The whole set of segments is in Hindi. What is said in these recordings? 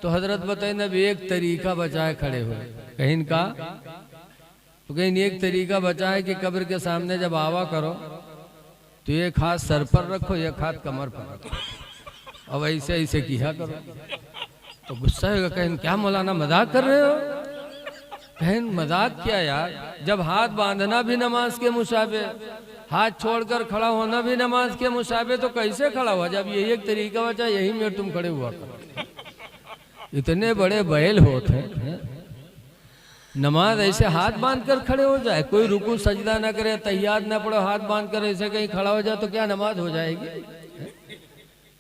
तो हजरत बताए नबी एक तरीका बचाए खड़े हुए, कहीं का तो कहीं एक तरीका बचा है कि कब्र के सामने जब आवा करो तो एक हाथ सर पर रखो, एक हाथ कमर पर रखो और ऐसे ऐसे किया करो। तो गुस्सा होगा, कहीं क्या मौलाना मजाक कर रहे हो? कहीं मजाक क्या यार, जब हाथ बांधना भी नमाज के मुशाबे, हाथ छोड़कर खड़ा होना भी नमाज के मुशाबे, तो कैसे खड़ा हुआ? जब यही एक तरीका बचा, यही में तुम खड़े हुआ करो। इतने बड़े बैल होते हैं, नमाज ऐसे हाथ बांध कर खड़े हो जाए, कोई रुकू सजदा ना करे, तहियात ना पढ़ो, हाथ बांध कर ऐसे कहीं खड़ा हो जाए तो क्या नमाज हो जाएगी?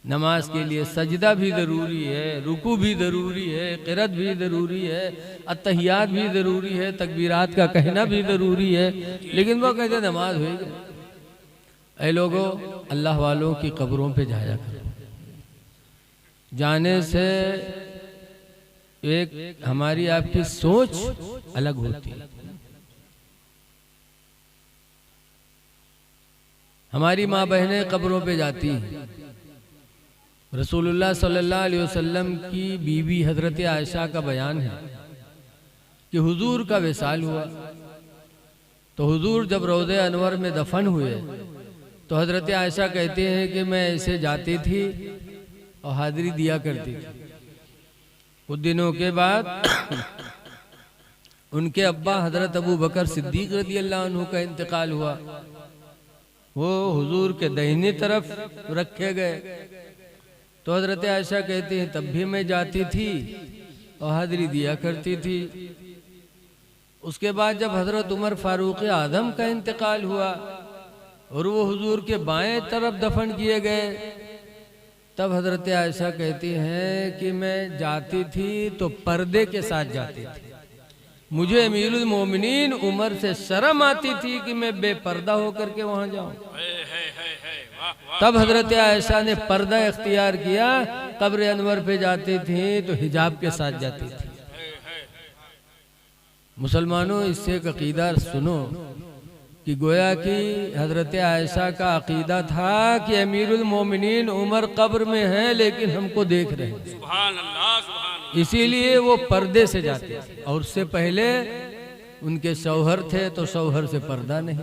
नमाज के लिए सजदा भी जरूरी है, रुकू भी जरूरी है, क़िरात भी जरूरी है, अत्तहियात भी जरूरी है, तकबीरात का कहना भी जरूरी है, लेकिन वो कहते नमाज होगी। ऐ लोगों, अल्लाह वालों की कब्रों पे जाया करो। जाने से एक हमारी आपकी सोच अलग होती है। हमारी माँ बहनें कब्रों पे जाती हैं। रसूलुल्लाह सल्लल्लाहु अलैहि वसल्लम की बीवी हजरत आयशा का बयान है कि हुजूर का विसाल हुआ तो हुजूर जब रोज़े अनवर में दफन हुए तो हजरत आयशा कहते हैं कि मैं ऐसे जाती थी और हाजिरी दिया करती थी। कुछ दिनों के बाद उनके अब्बा हजरत अबू बकर सिद्दीक रज़ी अल्लाह अन्हु का इंतकाल हुआ। वो हुजूर के दाहिनी तरफ रखे गए तो हजरत आयशा कहती हैं तब भी मैं जाती थी और हाजिरी दिया करती थी। उसके बाद जब हजरत उमर फारूक आजम का इंतकाल हुआ और वो हुजूर के बाएं तरफ दफन किए गए, तब हजरत आयशा कहती हैं कि मैं जाती थी तो पर्दे के साथ जाती थी। मुझे अमीरुल मोमिनीन उमर से शर्म आती थी कि मैं बेपर्दा होकर के वहां जाऊं। तब हजरत आयशा ने पर्दा इख्तियार किया, कब्र अनवर पे जाती थी तो हिजाब के साथ जाती थी। मुसलमानों, इससे एक अकीदा सुनो कि गोया कि हजरत आयशा का अकीदा था कि अमीरुल मोमिनीन उमर कब्र में है लेकिन हमको देख रहे हैं, सुभान अल्लाह, सुभान अल्लाह। इसीलिए वो पर्दे से जाते थे। और उससे पहले उनके शौहर थे तो शौहर से पर्दा नहीं,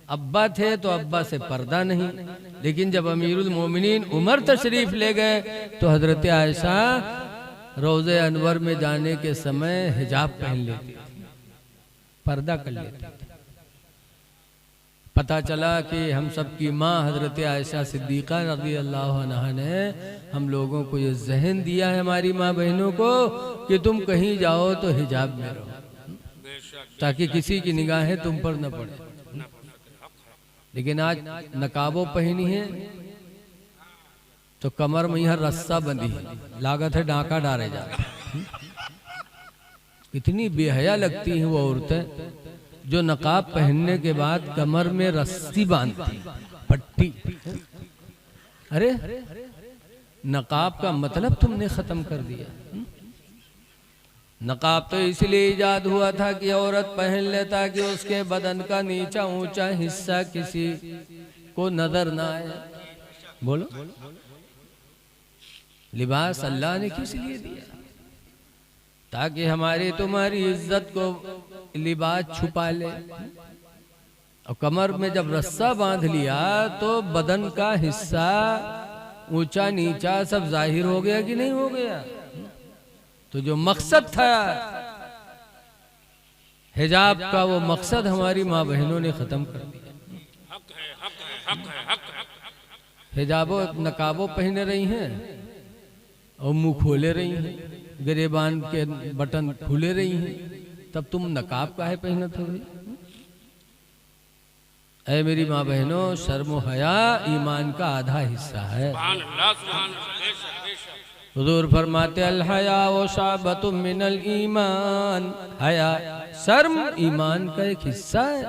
अब्बा थे तो अब्बा से पर्दा नहीं। लेकिन जब अमीरुल मोमिनीन उमर तशरीफ ले गए तो हजरत आयशा रोज़े अनवर में जाने के समय हिजाब पहन लेती थी, पर्दा कर लेती थी। पता चला कि हम सब की माँ हजरत आयशा सिद्दीक़ा रज़ी अल्लाह अन्हा ने हम लोगों को ये जहन दिया है, हमारी माँ बहनों को, कि तुम कहीं जाओ तो हिजाब में रहो ताकि किसी की निगाहें तुम पर न पड़े। लेकिन आज नकाबो पहनी है तो कमर में यहाँ रस्सा बंधी है, लागत है डाका डाले जा। इतनी बेहया लगती हैं वो औरतें जो नकाब पहनने के बाद कमर में रस्सी बांधती, पट्टी। अरे नकाब का मतलब तुमने खत्म कर दिया। नकाब तो इसलिए इजाद हुआ था कि औरत पहन ले ताकि उसके बदन का नीचा ऊंचा हिस्सा किसी को नजर ना आए। बोलो, लिबास अल्लाह ने किस लिए दिया? ताकि हमारी तुम्हारी इज्जत को लिबास छुपा ले। और कमर में जब रस्सा बांध लिया तो बदन का हिस्सा ऊंचा नीचा सब जाहिर हो गया कि नहीं हो गया? तो जो मकसद था हिजाब का, वो मकसद हमारी माँ बहनों ने खत्म कर दिया। हिजाबो नकाबो पहने रही हैं और मुंह खोले रही हैं, गिरेबान के बटन खुले रही हैं, तब तुम नकाब काहे पहनत हो? ऐ मेरी माँ बहनों, शर्म हया ईमान का आधा हिस्सा है। हुजूर फरमाते अल हया व शाबतुम मिनल ईमान, हया शर्म ईमान का एक हिस्सा है।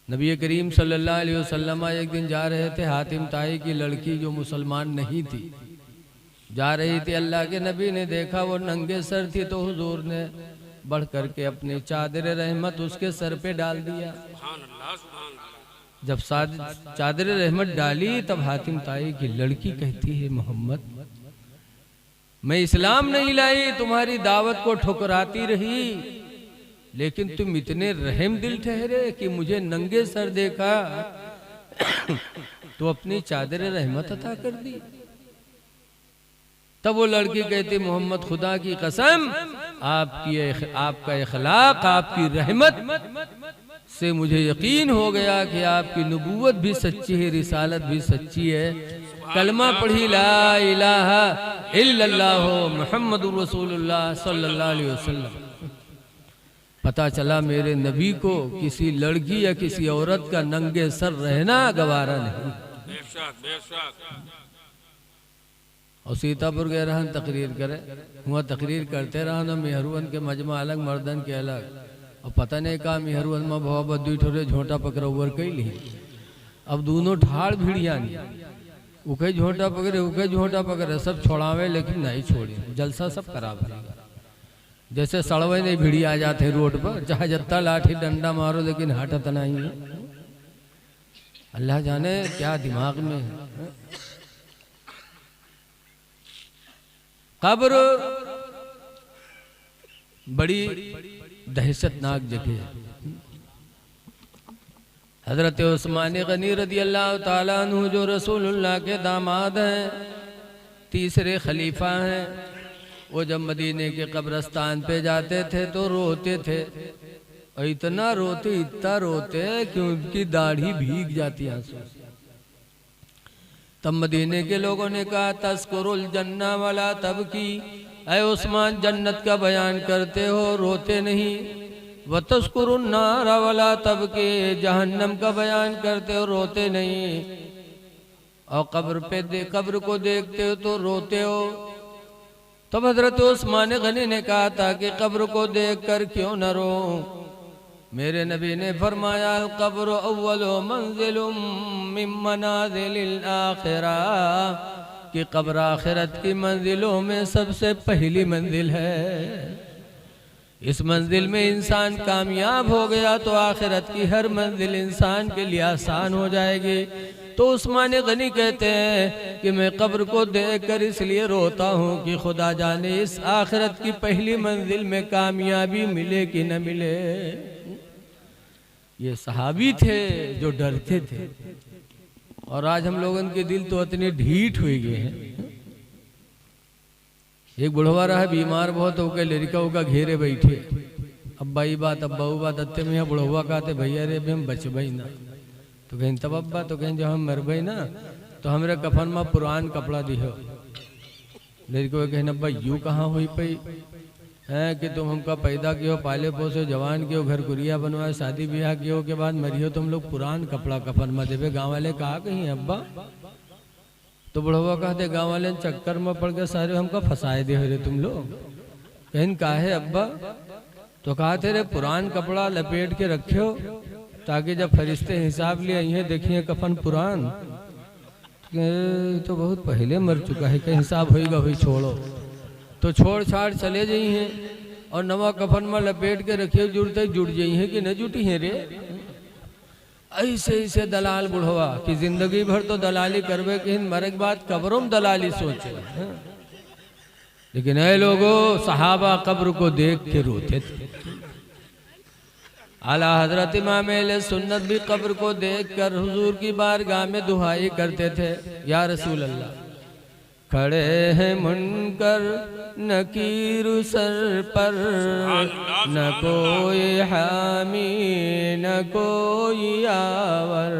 नबी करीम सल्लल्लाहु अलैहि वसल्लम एक दिन जा रहे थे, हातिम ताई की लड़की जो मुसलमान नहीं थी जा रही थी। अल्लाह के नबी ने देखा वो नंगे सर थी तो हुजूर ने बढ़ करके अपनी चादर रहमत उसके सर पे डाल दिया। जब चादर रहमत डाली तब हातिम ताई की लड़की कहती है, मोहम्मद मैं इस्लाम नहीं लाई, तुम्हारी दावत को ठुकराती रही, लेकिन तुम इतने रहम दिल ठहरे कि मुझे नंगे सर देखा तो अपनी चादर रहमत अता कर दी। तब वो लड़की कहती, मोहम्मद खुदा की कसम, आपका इखलाक, आपकी रहमत से मुझे यकीन हो गया कि आपकी नबूवत भी सच्ची है, रिसालत भी सच्ची है। कलमा पढ़ी ला इलाहा इल्लल्लाह मुहम्मदुर रसूलुल्लाह सल्लल्लाहु अलैहि वसल्लम। पता चला मेरे नबी को किसी लड़की या किसी औरत का नंगे सर रहना गवारा नहीं। और सीतापुर गए रहन तकरीर करे, वहाँ तकरीर करते रहा ना, मेहरुवन के मजमा अलग, मर्दन के अलग। और पता नहीं कहा मेहरुवन में भवा बद्दू ठोरे झोंटा पकड़ा उबर कई ली। अब दोनों ठाड़ भिड़िया नहीं, उके झोंटा पकड़े उके झोंटा पकड़े, सब छोड़ावे लेकिन नहीं छोड़ी, जलसा सब खराब है। जैसे सड़वे नहीं भिड़ी आ जाते रोड पर, चाहे जत्ता लाठी डंडा मारो लेकिन हटत नहीं है। अल्लाह जाने क्या दिमाग में है। कब्र बड़ी दहशतनाक जगह है। हजरत उस्मान गनी रदी अल्लाह ताला अन्हु जो रसूलुल्लाह के दामाद हैं, तीसरे खलीफा हैं, वो जब मदीने के कब्रस्तान पे जाते थे तो रोते थे, और इतना रोते कि उनकी दाढ़ी भीग जाती आंसू से। तब मदीने के लोगों ने कहा, तस्कुरुल जन्ना वाला तब की, ऐ उस्मान जन्नत का बयान करते हो रोते नहीं, व तस्कुरुन नारा वाला तब के, जहन्नम का बयान करते हो रोते नहीं, और कब्र को देखते हो तो रोते हो। तब हजरत उस्मान गनी ने कहा था कि कब्र को देखकर क्यों न रो। मेरे नबी ने फरमाया, कब्र अव्वलु मंजिलुम मिन मनाजिलिल आखिरा, कि कब्र आखिरत की मंजिलों में सबसे पहली मंजिल है। इस मंजिल में इंसान कामयाब हो गया तो आखिरत की हर मंजिल इंसान के लिए आसान हो जाएगी। तो उस्मान गनी कहते हैं कि मैं कब्र को देखकर इसलिए रोता हूँ कि खुदा जाने इस आखिरत की पहली मंजिल में कामयाबी मिले कि न मिले। ये सहाबी थे जो डरते थे, और आज हम लोगों के दिल तो इतने ढीठ हो गए हैं। एक बुढ़वा रहा बीमार बहुत हो के लड़का होगा घेरे बैठे, अब्बा ही बात अब्बा वो बात अत्ते में यहाँ बुढ़वा कहते भैया रे हम बचबई ना, तो कहीं तब अब्बा, तो कहीं जब हम मरबई ना तो हमरे कफन में पुरान कपड़ा दिहो। लड़को कहना अब्बा यूँ कहाँ हुई पई है कि तुम हमका पैदा कियो, पाले पोसे, जवान कियो, घर कुरिया बनवाए, शादी ब्याह कियो के बाद मरियो, तुम लोग पुरान कपड़ा कफन में देवे। गाँव वाले कहा कहीं अब्बा, तो बुढ़वा कहते गाँव वाले चक्कर में पड़ के सारे हमका फंसाए दे रे तुम लोग। कहीं काहे अब्बा, तो कहा थे रे पुरान कपड़ा लपेट के रखियो ताकि जब फरिश्ते हिसाब लिए ये देखिए कफन पुरान, तो बहुत पहले मर चुका है, कहीं हिसाब होगा हुई छोड़ो, तो छोड़ छाड़ चले जाई हैं और नवा कफन में लपेट के रखिए, जुड़ते जुड़ जाई हैं कि न जुटी हैं रे। ऐसे ऐसे दलाल बुढ़वा कि जिंदगी भर तो दलाली करवे कि मरे के बाद कब्रों में दलाली सोचे। लेकिन ऐ लोगों, सहाबा कब्र को देख के रोते थे। आला हजरत इमाम अहले सुन्नत भी कब्र को देखकर हुजूर की बारगाह में दुआई करते थे, या रसूल अल्लाह, खड़े हैं मुनकर नकीर सर पर, न कोई हामी न कोई आवर।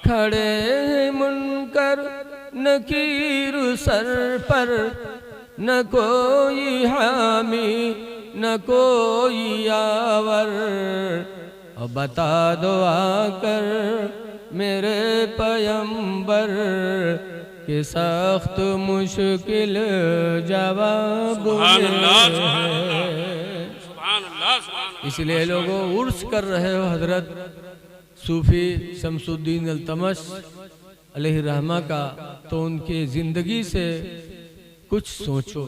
खड़े हैं मुनकर नकीर सर पर, न कोई हामी न कोई आवर। और बता दो आकर मेरे पैगंबर कि सख्त मुश्किल जवाब है। इसलिए लोगों उर्स कर रहे हो हजरत सूफी शमसुद्दीन अल्तमश अलैहि रहमा का, तो उनके जिंदगी से कुछ सोचो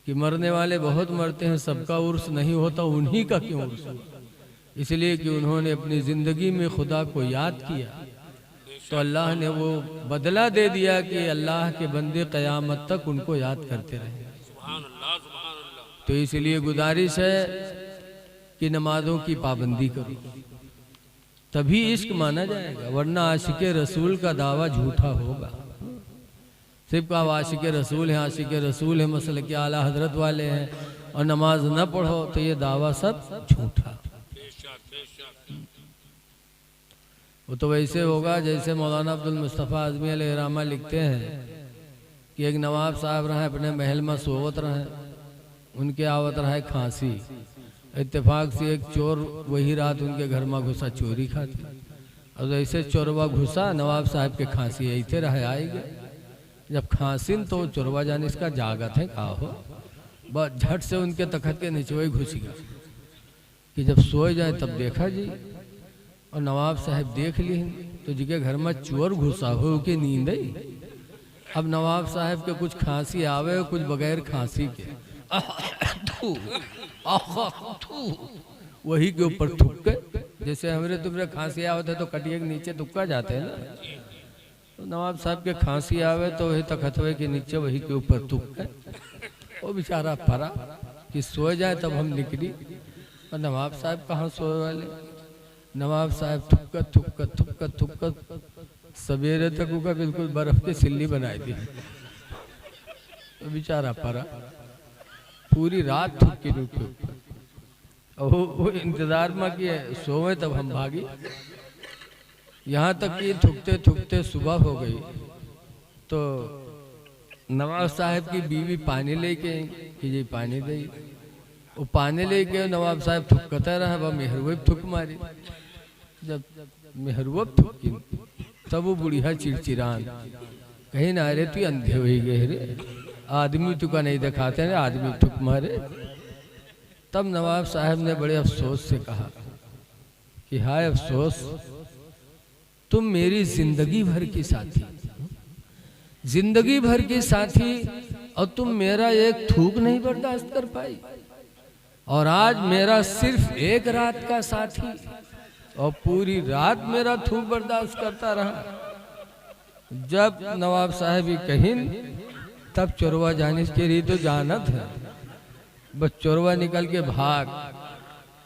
कि मरने वाले बहुत मरते हैं, सबका उर्स नहीं होता, उन्हीं का क्यों उर्स हुआ। इसलिए कि उन्होंने अपनी ज़िंदगी में खुदा को याद किया तो अल्लाह ने वो बदला दे दिया कि अल्लाह के बंदे क़यामत तक उनको याद करते रहे। तो इसलिए गुजारिश है कि नमाजों की पाबंदी करो, तभी इश्क माना जाएगा, वरना आशिक रसूल का दावा झूठा होगा। सिर्फ का आशिक रसूल है, आशिक रसूल है, मसल के आला हजरत वाले हैं और नमाज न पढ़ो तो ये दावा सब झूठा। वो तो वैसे होगा जैसे मौलाना अब्दुल मुस्तफ़ा आज़मी अलैहिर्रहमा लिखते हैं कि एक नवाब साहब रहे, अपने महल में सोवत रहे, उनके आवत रहे खांसी। इत्तेफाक से एक चोर वही रात उनके घर में घुसा चोरी खाती, और जैसे चोरवा घुसा नवाब साहब के खांसी ऐसे रहे आएगा। जब खांसी तो चोरवा जाने इसका जागत है कहा हो, बस झट से उनके तखत के नीचे वही घुस गया कि जब सोए जाए तब देखा जी, और नवाब साहब देख लिए तो जी के घर में चोर घुसा हो के नींद आई। अब नवाब साहब के कुछ खांसी आवे, कुछ बगैर खांसी के वही के ऊपर थुक्के, जैसे हमरे तुमरे खांसी आवत है तो कटिए के नीचे थुक्का जाते हैं ना, तो नवाब साहब के खांसी आवे तो वही तखतवे के नीचे वही के ऊपर थुक्के। वो बेचारा परा कि सो जाए तब हम निकली, और नवाब साहब कहाँ सोए वाले, नवाब साहब थुक्का थुक्का थुक्का थुक्का सवेरे तक उनका बिल्कुल बर्फ की सिल्ली बनाई थी। तो बेचारा परा पूरी रात थुक्की रुकी, और वो इंतजार में कि सोए तब हम भागी। यहाँ तक कि थुकते थुकते सुबह हो गई तो नवाब साहब की बीवी पानी लेके कि जी पानी दे, वो पानी लेके नवाब साहब थुकता रहा, वह मेहरवे थुक मारी। जब मेहरवे थुकी तब वो बुढ़िया चिड़चिड़ान कहीं ना रे तू अंधे हो गए रे, आदमी तुका नहीं दिखाते रे, आदमी थुक मारे। तब नवाब साहब ने बड़े अफसोस से कहा कि हाय अफसोस, तुम मेरी जिंदगी भर की साथी, जिंदगी भर की साथी, और तुम मेरा एक थूक नहीं बर्दाश्त कर पाई, और आज मेरा सिर्फ एक रात का साथी और पूरी रात मेरा थूक बर्दाश्त करता रहा। जब नवाब साहब कहीं तब चोरवा जाने के लिए तो जाना था, बस चोरवा निकल के भाग,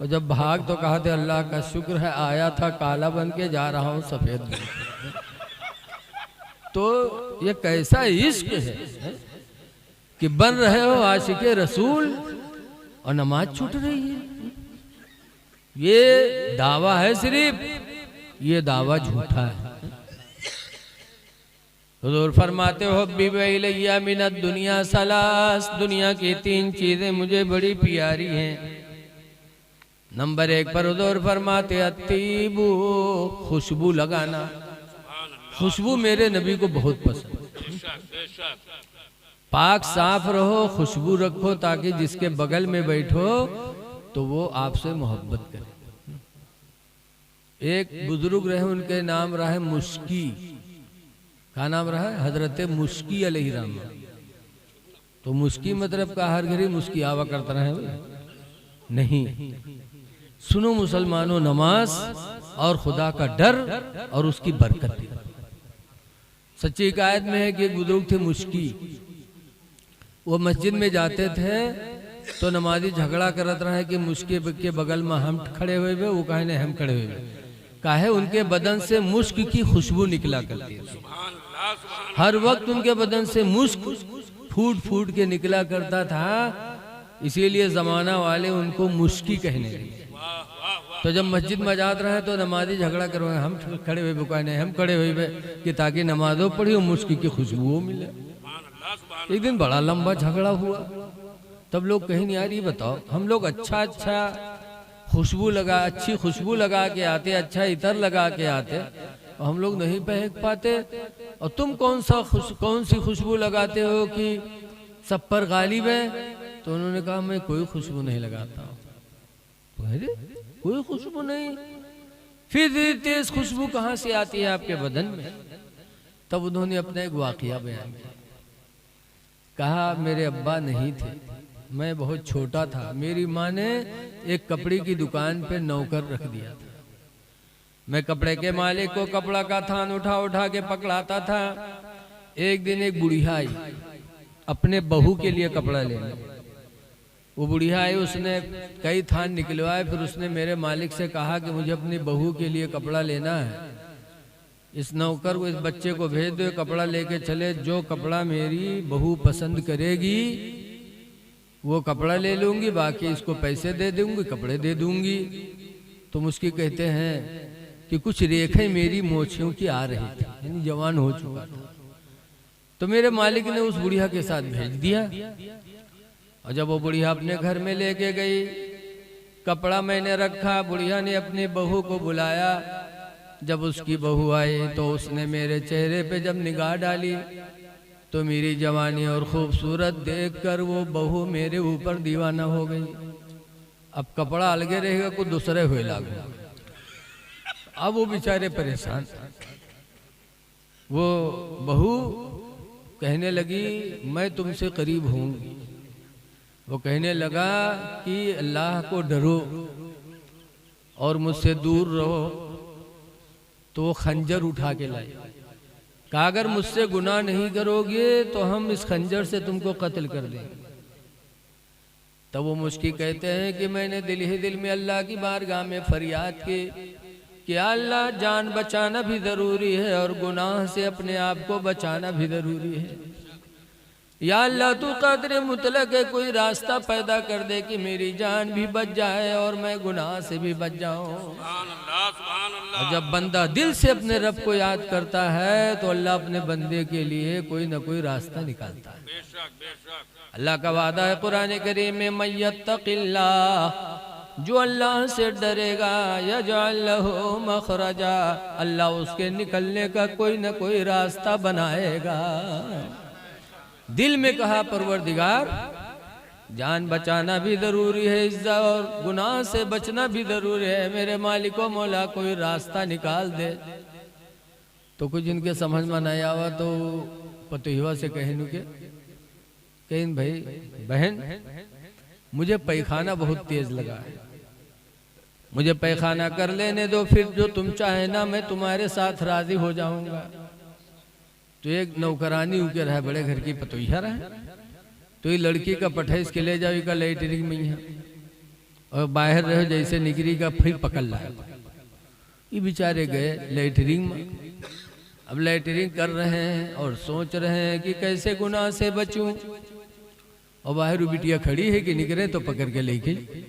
और जब भाग तो कहा थे अल्लाह का शुक्र है आया था काला बन के जा रहा हूँ सफेद बन के। तो ये कैसा इश्क है कि बन रहे हो आशिके रसूल और नमाज छूट रही है। ये दावा है सिर्फ, ये दावा झूठा है। हुजूर फरमाते हो बिबैया मिनत दुनिया सलास, दुनिया की 3 चीजें मुझे बड़ी प्यारी हैं। नंबर 1 पर हुजूर फरमाते अत्तीबू, खुशबू लगाना, खुशबू मेरे नबी को बहुत पसंद। पाक साफ रहो, खुशबू रखो, ताकि जिसके बगल में बैठो तो वो आपसे मोहब्बत करे। एक बुजुर्ग रहे, उनके नाम रहा है मुश्की, का नाम रहा है हजरत मुश्की अलैहिर्रहम। तो मुश्की मतलब का हर घड़ी मुश्की आवा करता रहे नहीं। सुनो मुसलमानों, नमाज और खुदा का डर और उसकी बरकत। सच्ची हिकायत में है कि एक बुजुर्ग थे मुश्की, वो मस्जिद में जाते थे तो नमाजी झगड़ा करत रहे कि मुश्की के बगल में हम खड़े हुए, वो कहे नहीं हम खड़े हुए, काहे उनके बदन से मुश्क की खुशबू निकला करती है। हर वक्त उनके बदन से मुश्क फूट फूट के निकला करता था, इसीलिए जमाना वाले उनको मुश्की कहने लगे। तो जब मस्जिद में जात रहे तो नमाजी झगड़ा करवाए, हम खड़े हुए बुकाए नहीं हम खड़े हुए कि ताकि नमाजों पढ़ी और मुश्की की खुशबू मिले। एक दिन बड़ा लंबा झगड़ा हुआ, तब लोग कहीं नहीं आ रही, बताओ हम लोग अच्छा खुशबू लगा, अच्छी खुशबू लगा के आते, अच्छा इतर लगा के आते, और हम लोग नहीं पहक पाते, और तुम कौन सी खुशबू लगाते हो कि सब पर गालिब है। तो उन्होंने कहा मैं कोई खुशबू नहीं लगाता। तो अरे कोई खुशबू नहीं, फिर तेज खुशबू कहाँ से आती है आपके बदन में। तब उन्होंने अपना एक वाकया बयान किया, कहा मेरे अब्बा नहीं थे, मैं बहुत छोटा था, मेरी माँ ने एक कपड़े की दुकान पे नौकर रख दिया था। मैं कपड़े के मालिक को कपड़ा का थान उठा उठा के पकड़ाता था। एक दिन एक बुढ़िया आई अपने बहू के लिए कपड़ा लेने। वो बुढ़िया आई, उसने कई थान निकलवाए, फिर उसने मेरे मालिक से कहा कि मुझे अपनी बहू के लिए कपड़ा लेना है, इस नौकर को, इस बच्चे को भेज दो, कपड़ा लेके चले, जो कपड़ा मेरी बहू पसंद करेगी वो कपड़ा ले लूंगी, बाकी इसको पैसे दे दूंगी, कपड़े दे दूंगी। तो मुझकी कहते हैं कि कुछ रेखें मेरी मोछियों की आ रही थी, यानी जवान हो चुका था। तो मेरे मालिक ने उस बुढ़िया के साथ भेज दिया, और जब वो बुढ़िया अपने घर में लेके गई, कपड़ा मैंने रखा, बुढ़िया ने अपनी बहू को बुलाया। जब उसकी बहू आई तो उसने मेरे चेहरे पे जब निगाह डाली तो मेरी जवानी और खूबसूरत देखकर वो बहू मेरे ऊपर दीवाना हो गई। अब कपड़ा अलगे रहेगा, कुछ दूसरे हुए लागू। अब वो बेचारे परेशान। वो बहू कहने लगी मैं तुमसे करीब होंगी। वो कहने लगा कि अल्लाह को डरो और मुझसे दूर रहो। तो वो खंजर उठा के लाए, कहा अगर मुझसे गुनाह नहीं करोगे तो हम इस खंजर से तुमको कत्ल कर देंगे। तब वो मुझकी कहते हैं कि मैंने दिल ही दिल में अल्लाह की बारगाह में फरियाद की कि अल्लाह जान बचाना भी जरूरी है और गुनाह से अपने आप को बचाना भी जरूरी है। या अल्लाह तू कदर मुतलक है, कोई रास्ता पैदा कर दे कि मेरी जान भी बच जाए और मैं गुनाह से भी बच जाऊं। और जब बंदा दिल से अपने रब को याद करता है तो अल्लाह अपने बंदे के लिए कोई ना कोई रास्ता निकालता है। अल्लाह का वादा है कुरान करीम में, मय्यत्तकिल्लाह, जो अल्लाह से डरेगा यजअल लहू मखरजा, अल्लाह उसके निकलने का कोई ना कोई रास्ता बनाएगा। दिल में कहा परवरदिगार जान बचाना भी जरूरी है, इज्जत और गुनाह से बचना भी जरूरी है, मेरे मालिको मौला कोई रास्ता निकाल दे। तो कुछ इनके समझ में नहीं आवा तो पतोहिवा से कहने के कहीं भाई बहन मुझे पैखाना बहुत तेज लगा है, मुझे पैखाना कर लेने दो, फिर जो तुम चाहे ना मैं तुम्हारे साथ राजी हो जाऊंगा। तो एक नौकरानी उके रहा, बड़े घर की पतोहिया रहा, तो ये लड़की का पठैस के ले जाओ का लैटरिंग में है और बाहर रहो जैसे निकरी का फिर पकड़ लाए। ये बेचारे गए लैटरिंग में। अब लैटरिंग कर रहे हैं और सोच रहे हैं कि कैसे गुनाह से बचूं, और बाहर बिटिया खड़ी है कि निकले तो पकड़ के ले गई।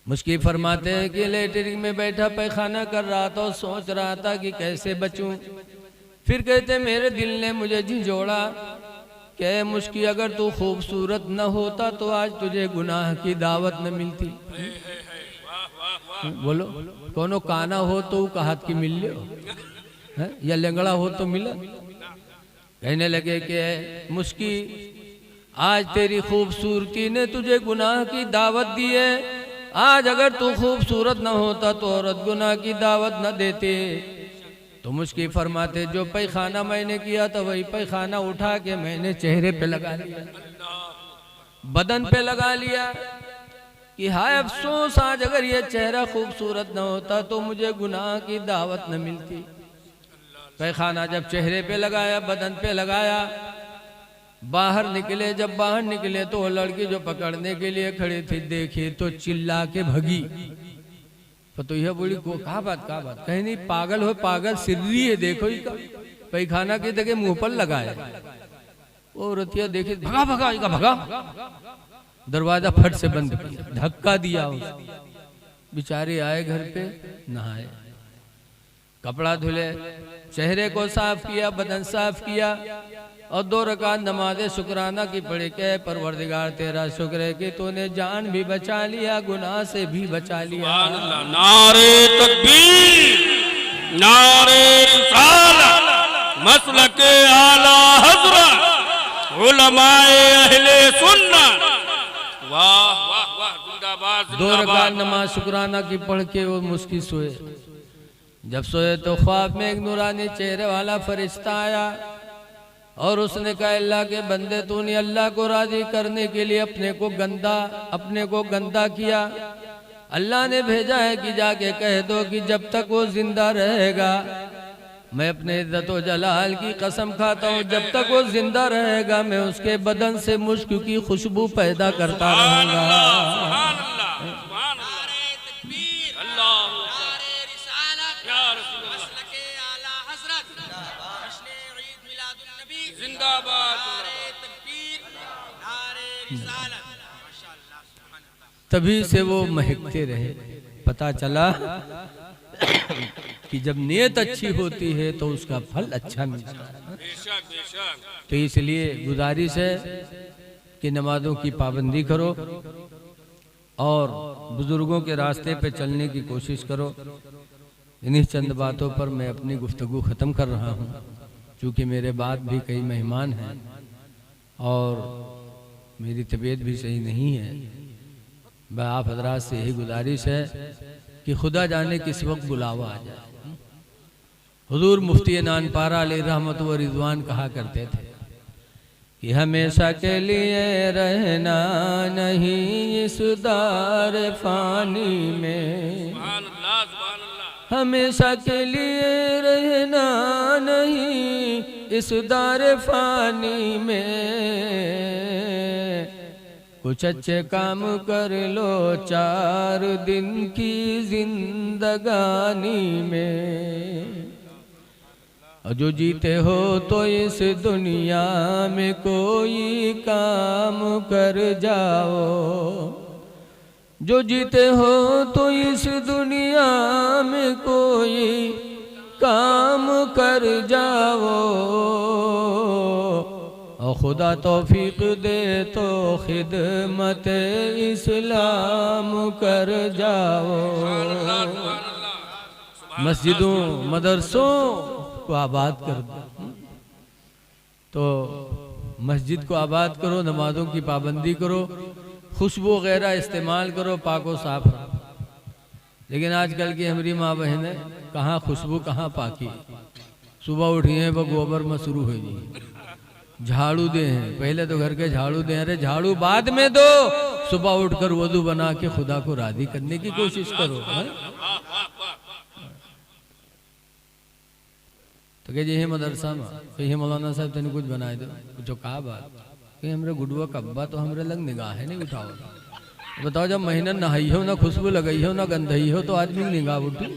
मुश्किल फरमाते हैं कि लैटरिंग में बैठा पैखाना कर रहा था और सोच रहा था कि कैसे बचूं। फिर कहते मेरे दिल ने मुझे झिझोड़ा कि मुश्किल अगर तू खूबसूरत न होता तो आज तुझे गुनाह की दावत न मिलती। बोलो कोनो काना हो तो कहत की मिल लो है? या लंगड़ा हो तो मिला। कहने लगे कि मुश्किल आज तेरी खूबसूरती ने तुझे गुनाह की दावत दी है, आज अगर तू खूबसूरत न होता तो औरत गुनाह की दावत न देती। तो मुश्किल फरमाते जो पैखाना मैंने किया था वही पैखाना उठा के मैंने चेहरे पे लगा लिया, बदन पे लगा लिया कि हाय अफसोस आज अगर ये चेहरा खूबसूरत न होता तो मुझे गुनाह की दावत न मिलती। पैखाना जब चेहरे पे लगाया, बदन पे लगाया, बाहर निकले। जब बाहर निकले तो वो लड़की जो पकड़ने के लिए खड़ी थी देखी तो चिल्ला के भगी। तो यह बोली को कहा बात कहीं नहीं, पागल हो, पागल सिर्री है, देखो ही का पैखाना की जगह मुंह पर लगाया। वो रतिया देखे भगा भगा भगा, दरवाजा फट से बंद किया, धक्का दिया। बेचारे आए घर पे, नहाए, कपड़ा धुले, चेहरे को साफ किया, बदन साफ किया और 2 रकात नमाज़े शुक्राना की पढ़े के परवरदिगार तेरा शुक्र है कि तूने जान भी बचा लिया, गुनाह से भी बचा लिया। नारे तकबीर, नारे रिसालत, मसलके आला हज़रत, उलमाए अहले सुन्नत। वाह वाह वाह, जिंदाबाद। 2 रकात नमाज शुक्राना की पढ़ के वो मुश्किल सोए। जब सोए तो ख्वाब में एक नूरानी चेहरे वाला फरिश्ता आया। और उसने कहा अल्लाह के बंदे तूने अल्लाह को राजी करने के लिए अपने को गंदा किया। अल्लाह ने भेजा है कि जाके कह दो कि जब तक वो जिंदा रहेगा, मैं अपने इज्जत व जलाल की कसम खाता हूँ, जब तक वो जिंदा रहेगा मैं उसके बदन से मुश्क की खुशबू पैदा करता रहूंगा। तभी से वो महकते रहे। पता चला कि जब नियत अच्छी होती है तो उसका फल अच्छा मिलता है। तो इसलिए गुजारिश है कि नमाजों की पाबंदी करो और बुजुर्गों के रास्ते पे चलने की कोशिश करो। इन्हीं चंद बातों पर मैं अपनी गुफ्तगू ख़त्म कर रहा हूँ, क्योंकि मेरे बाद भी कई मेहमान हैं और मेरी तबीयत भी सही नहीं है। मैं आप हजरात से यही गुजारिश है कि खुदा जाने किस वक्त बुलावा आ जाए। हुजूर मुफ्ती नानपारा अलैहि रहमत व रिजवान कहा करते थे कि हमेशा के लिए रहना नहीं इस दार फानी में, हमेशा के लिए रहना नहीं इस दार फानी में, कुछ अच्छे काम कर लो 4 दिन की जिंदगानी में, और जो जीते हो तो इस दुनिया में कोई काम कर जाओ, जो जीते हो तो इस दुनिया में कोई काम कर जाओ, और खुदा तौफीक दे तो खिदमत इस्लाम कर जाओ। मस्जिदों मदरसों को आबाद कर दो, तो मस्जिद को आबाद करो, नमाजों की पाबंदी करो, खुशबू वगैरह इस्तेमाल करो, पाको साफ रखो। लेकिन आजकल की हमारी माँ बहनें कहाँ खुशबू कहाँ पाकी, सुबह उठी हैं वो गोबर में शुरू हो गई, झाड़ू दे हैं, पहले तो घर के झाड़ू दे, अरे झाड़ू बाद में दो, सुबह उठकर वजू बना के खुदा को राजी करने की कोशिश करो। तो कह जी मदरसा में कही मौलाना साहब तेने कुछ बनाए दो, जो कहा बात कि हमरे गुडुआ कब्बा तो हमरे लग निगाह नहीं उठाओ। बताओ जब महीना नहाई हो, ना खुशबू लगाई हो, ना गंधई हो, तो आदमी की निगाह उठी।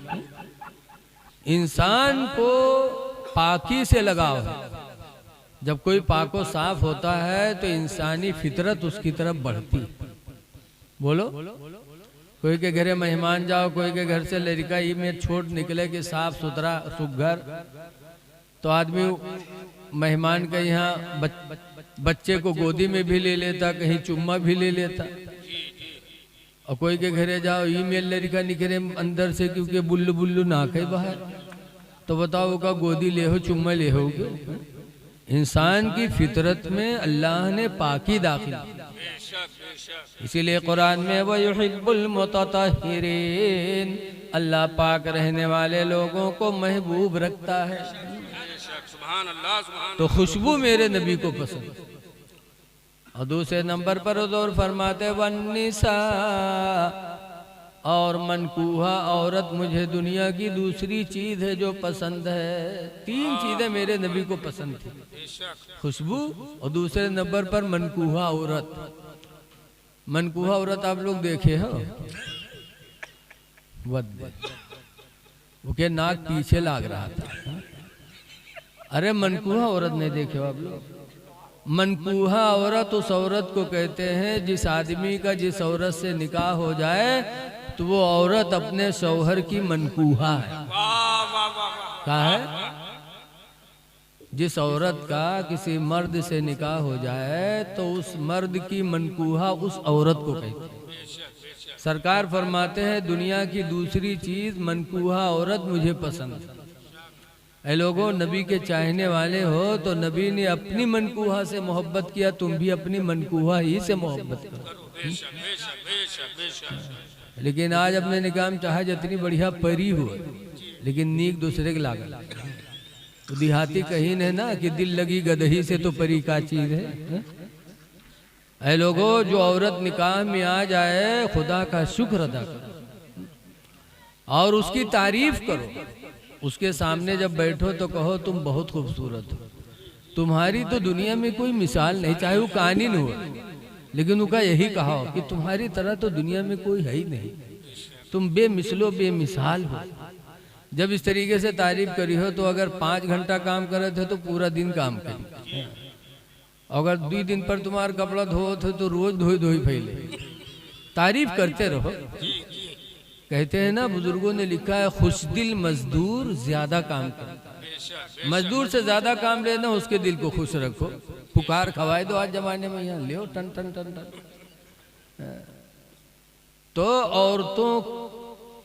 इंसान को पाकी से लगाव है। जब कोई पाको साफ होता है तो इंसानी फितरत उसकी तरफ बढ़ती। बोलो, कोई के घरे मेहमान जाओ, कोई के घर से लड़का ही में छोट निकले कि साफ सुथरा सुघर, तो आदमी मेहमान के यहाँ बच्चे को गोदी में भी ले लेता, कहीं चुम्मा भी ले लेता। और कोई के घरे जाओ ईमेल लड़का निकले अंदर से, क्योंकि बुल्लू बुल्लू ना कहीं बाहर, तो बताओ का गोदी ले हो चुम्मा ले हो। इंसान की फितरत में अल्लाह ने पाकी दाखिल, इसीलिए कुरान में व युहिब्बुल मुतत्तहिरीन, अल्लाह पाक रहने वाले लोगों को महबूब रखता है। तो खुशबू मेरे नबी को पसंद। और दूसरे नंबर पर हुजूर फरमाते वन्निसा, और मनकूहा औरत मुझे दुनिया की दूसरी चीज है जो पसंद है। 3 चीजें मेरे नबी को पसंद थी, खुशबू, और दूसरे नंबर पर मनकूहा औरत। मनकूहा औरत आप लोग देखे हो, वो के नाक पीछे लाग रहा था। अरे मनकूहा औरत नहीं देखे हो आप लोग? मनकूहा औरत उस औरत को कहते हैं जिस आदमी का जिस औरत से निकाह हो जाए तो वो औरत अपने शौहर की मनकूहा है। क्या है? जिस औरत का किसी मर्द से निकाह हो जाए तो उस मर्द की मनकूहा उस औरत को कहते हैं। सरकार फरमाते हैं दुनिया की दूसरी चीज मनकूहा औरत मुझे पसंद है। ऐ लोगों, नबी के चाहने वाले हो तो नबी ने अपनी मनकूहा से मोहब्बत किया, तुम भी अपनी मनकूहा ही से मोहब्बत करो। लेकिन आज अपने निकाम चाहे जितनी बढ़िया परी हो, लेकिन नीक दूसरे के लागल। देहाती कहीं है ना कि दिल लगी गदही से तो परी का चीज है। ऐ लोगों, जो औरत निकाह में आ जाए खुदा का शुक्र अदा करो और उसकी तारीफ करो। उसके सामने जब बैठो तो कहो तुम बहुत खूबसूरत हो, तुम्हारी तो दुनिया में कोई मिसाल नहीं, चाहे वो कानिन हो, लेकिन उनका यही कहा हो कि तुम्हारी तरह तो दुनिया में कोई है ही नहीं, तुम बेमिसलो बेमिसाल हो। जब इस तरीके से तारीफ करी हो तो अगर 5 घंटा काम करे थे तो पूरा दिन काम करी, अगर 2 दिन पर तुम्हारा कपड़ा धो थे तो रोज धोई धोई फैले। तारीफ करते रहो। कहते हैं ना, बुजुर्गों ने लिखा है, खुशदिल मजदूर ज्यादा काम करता है। मजदूर से ज्यादा काम लेना, उसके दिल को खुश रखो। पुकार खवाए दो आज जमाने में, यहाँ ले टन टन टन टन। तो औरतों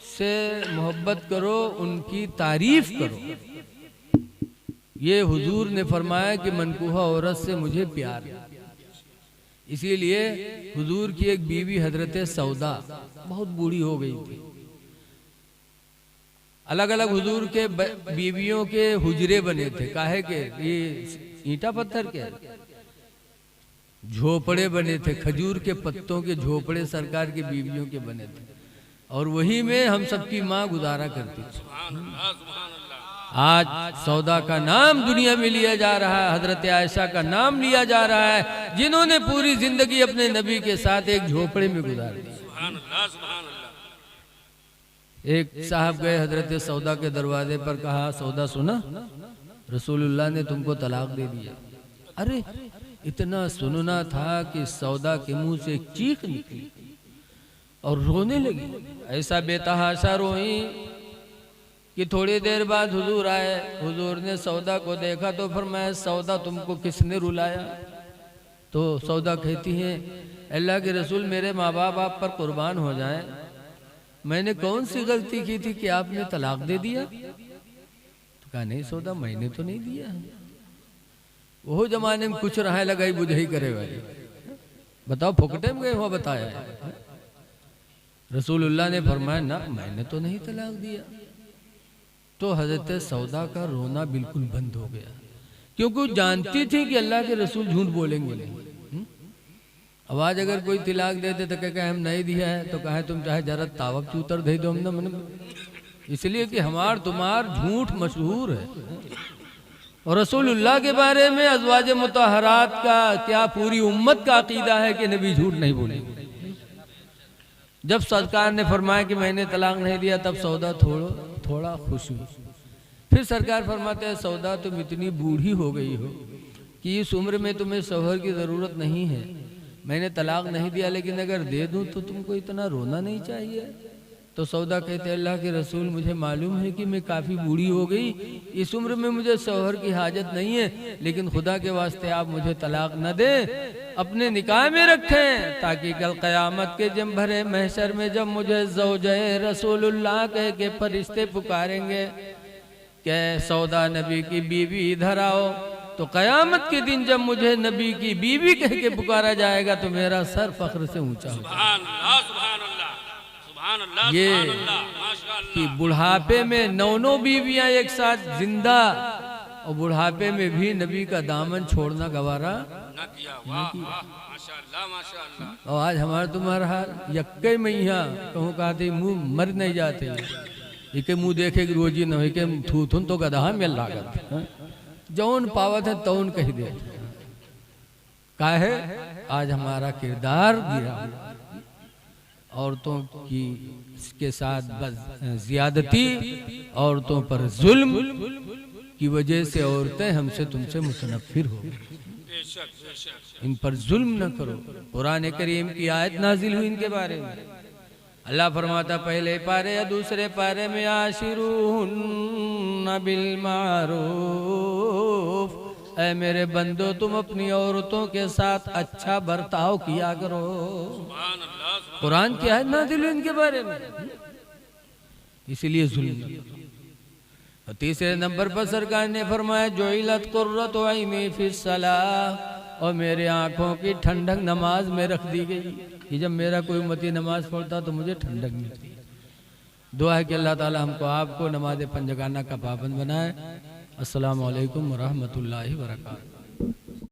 से मोहब्बत करो, उनकी तारीफ करो। ये हुजूर ने फरमाया कि मनकूहा औरत से मुझे प्यार है। इसीलिए हुजूर की एक बीवी हजरत सौदा बहुत बूढ़ी हो गई थी। अलग अलग हुजूर के बीवियों के हुजरे बने थे, काहे के, ये ईंटा पत्थर के झोपड़े बने थे, खजूर के पत्तों के झोपड़े सरकार के बीवियों के बने थे, और वही में हम सबकी माँ गुजारा करती थी। आज सौदा का नाम दुनिया में लिया जा रहा है, हजरत आयशा का नाम लिया जा रहा है, जिन्होंने पूरी जिंदगी अपने नबी के साथ एक झोपड़े में गुजार दी। एक साहब गए हजरत सौदा के दरवाजे पर, कहा सौदा सुना, रसूलुल्लाह ने तुमको तलाक दे दिया। अरे इतना सुनना था कि सौदा के मुंह से एक चीख निकली और रोने लगी। ऐसा बेतहाशा रोई कि थोड़ी देर बाद हुजूर आए। हुजूर ने सौदा को देखा तो फरमाया, सौदा तुमको किसने रुलाया? तो सौदा कहती है, अल्लाह के रसूल, मेरे माँ बाप आप पर कुर्बान हो जाएं, मैंने कौन सी गलती की थी कि आपने तलाक दे दिया? तो कहा, नहीं सौदा, मैंने तो नहीं दिया। वो जमाने में कुछ रहा लगाई बुझाई करे वाली, बताओ फुकटे में गए हुआ बताया है। रसूलुल्लाह ने फरमाया, ना मैंने तो नहीं तलाक दिया। तो हजरत सौदा का रोना बिल्कुल बंद हो गया, क्योंकि जानती थी कि अल्लाह के रसूल झूठ बोलेंगे नहीं। अब आज अगर कोई तलाक देते तो कहे हम नहीं दिया है, तो कहे तुम चाहे जरा तावक चूतर दे दो हम ना, इसलिए कि हमार तुम्हार झूठ मशहूर है। और रसूलुल्लाह के बारे में अज़वाज मुतहरात का क्या पूरी उम्मत का अकीदा है कि नबी झूठ नहीं बोलेंगे। जब सरकार ने फरमाया कि मैंने तलाक नहीं दिया, तब सौदा थोड़ा खुश हुई। फिर सरकार फरमाते हैं, सौदा तुम इतनी बूढ़ी हो गई हो कि इस उम्र में तुम्हें शौहर की ज़रूरत नहीं है, मैंने तलाक नहीं दिया, लेकिन अगर दे दूं तो तुमको इतना रोना नहीं चाहिए। तो सौदा कहते, अल्लाह के रसूल, मुझे मालूम है कि मैं काफ़ी बूढ़ी हो गई, इस उम्र में मुझे शौहर की हाजत नहीं है, लेकिन खुदा के वास्ते आप मुझे तलाक न दें, अपने निकाह में रखें, ताकि कल क़यामत के जम भरे महशर में जब मुझे ज़ौजे रसूलुल्लाह कह के फरिश्ते पुकारेंगे कि सौदा नबी की बीवी इधर आओ, तो क़यामत के दिन जब मुझे नबी की बीवी कह के पुकारा जाएगा तो मेरा सर फख्र से ऊंचा होगा। ये कि बुढ़ापे में 9 बीवियां एक साथ जिंदा, और बुढ़ापे में भी नबी का दामन छोड़ना गवारा न किया। और आज हमारा तुम्हारा हाल यक्के मैया कहूँ कहते मुंह मर नहीं जाते, इके मुंह देखे कि रोजी न हो, थू थुन तो गधा मिल लागत, जौन पावत है तौन कह दे। काहे आज हमारा किरदार गिरा, औरतों की के साथ ज्यादती, औरतों पर जुल्म की वजह से औरतें हमसे तुमसे मुतनफिर हो। इन पर जुल्म न करो। कुरान करीम की आयत नाजिल हुई इनके बारे में। अल्लाह फरमाता पहले पारे या दूसरे पारे में, आशिरूहुन्ना बिल मारूफ, ऐ मेरे बंदो तुम अपनी औरतों के साथ अच्छा बर्ताव किया करो। कुरान की आयत नाज़िल हुई इनके बारे में, इसीलिए जुल्म। तीसरे नंबर पर सरकार ने फरमाया, जुइलत कुर्रतु ऐनी फिस्सलाह, और मेरे आंखों की ठंडक नमाज में रख दी गई कि जब मेरा कोई उम्मती नमाज पढ़ता तो मुझे ठंडक मिलती। दुआ है कि अल्लाह ताला हमको आपको नमाज पंजगाना का पाबंद बनाए, अस्सलामु अलैकुम वरहमतुल्लाहि वबरकातुहू।